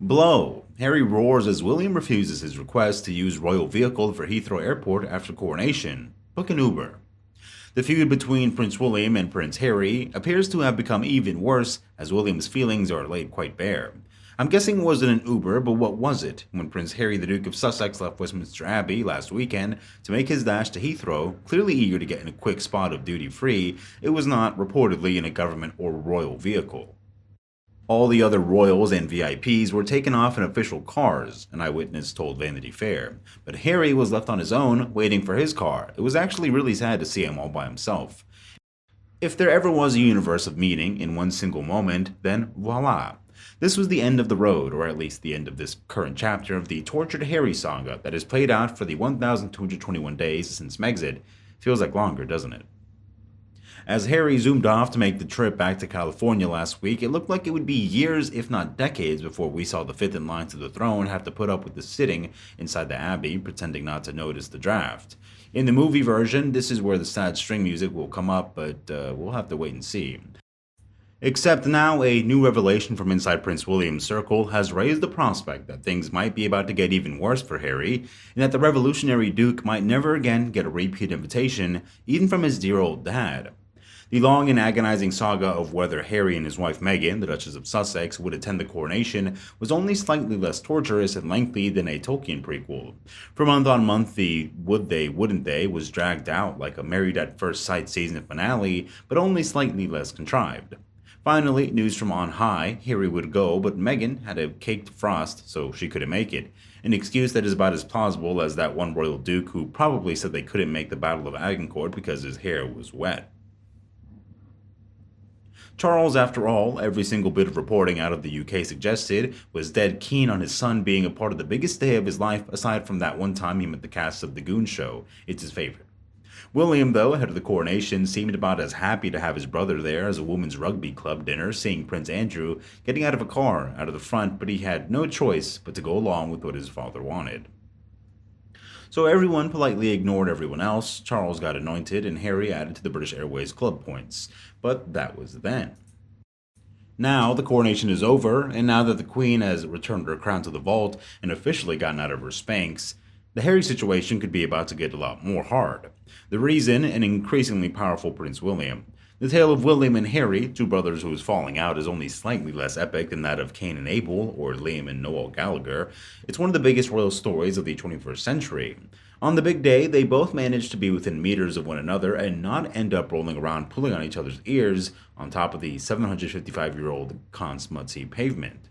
Blow. Harry roars as William refuses his request to use royal vehicle for Heathrow Airport after coronation. Book an Uber. The feud between Prince William and Prince Harry appears to have become even worse as William's feelings are laid quite bare. I'm guessing it wasn't an Uber, but what was it? When Prince Harry, the Duke of Sussex, left Westminster Abbey last weekend to make his dash to Heathrow, clearly eager to get in a quick spot of duty free, it was not reportedly in a government or royal vehicle. All the other royals and VIPs were taken off in official cars, an eyewitness told Vanity Fair. But Harry was left on his own, waiting for his car. It was actually really sad to see him all by himself. If there ever was a universe of meaning in one single moment, then voila. This was the end of the road, or at least the end of this current chapter of the tortured Harry saga that has played out for the 1,221 days since Megxit. Feels like longer, doesn't it? As Harry zoomed off to make the trip back to California last week, it looked like it would be years, if not decades, before we saw the fifth in line to the throne have to put up with the sitting inside the Abbey, pretending not to notice the draft. In the movie version, this is where the sad string music will come up, but we'll have to wait and see. Except now, a new revelation from inside Prince William's circle has raised the prospect that things might be about to get even worse for Harry, and that the revolutionary Duke might never again get a repeat invitation, even from his dear old dad. The long and agonizing saga of whether Harry and his wife Meghan, the Duchess of Sussex, would attend the coronation was only slightly less torturous and lengthy than a Tolkien prequel. For month on month, the would they, wouldn't they was dragged out like a Married at First Sight season finale, but only slightly less contrived. Finally, news from on high, Harry would go, but Meghan had a caked frost, so she couldn't make it. An excuse that is about as plausible as that one royal duke who probably said they couldn't make the Battle of Agincourt because his hair was wet. Charles, after all, every single bit of reporting out of the UK suggested, was dead keen on his son being a part of the biggest day of his life aside from that one time he met the cast of The Goon Show. It's his favorite. William, though, ahead of the coronation, seemed about as happy to have his brother there as a women's rugby club dinner, seeing Prince Andrew getting out of a car out of the front, but he had no choice but to go along with what his father wanted. So everyone politely ignored everyone else, Charles got anointed, and Harry added to the British Airways club points. But that was then. Now the coronation is over, and now that the Queen has returned her crown to the vault and officially gotten out of her Spanx, the Harry situation could be about to get a lot more hard. The reason, an increasingly powerful Prince William. The tale of William and Harry, two brothers whose falling out is only slightly less epic than that of Cain and Abel, or Liam and Noel Gallagher. It's one of the biggest royal stories of the 21st century. On the big day, they both managed to be within meters of one another and not end up rolling around pulling on each other's ears on top of the 755-year-old Consmutsy pavement.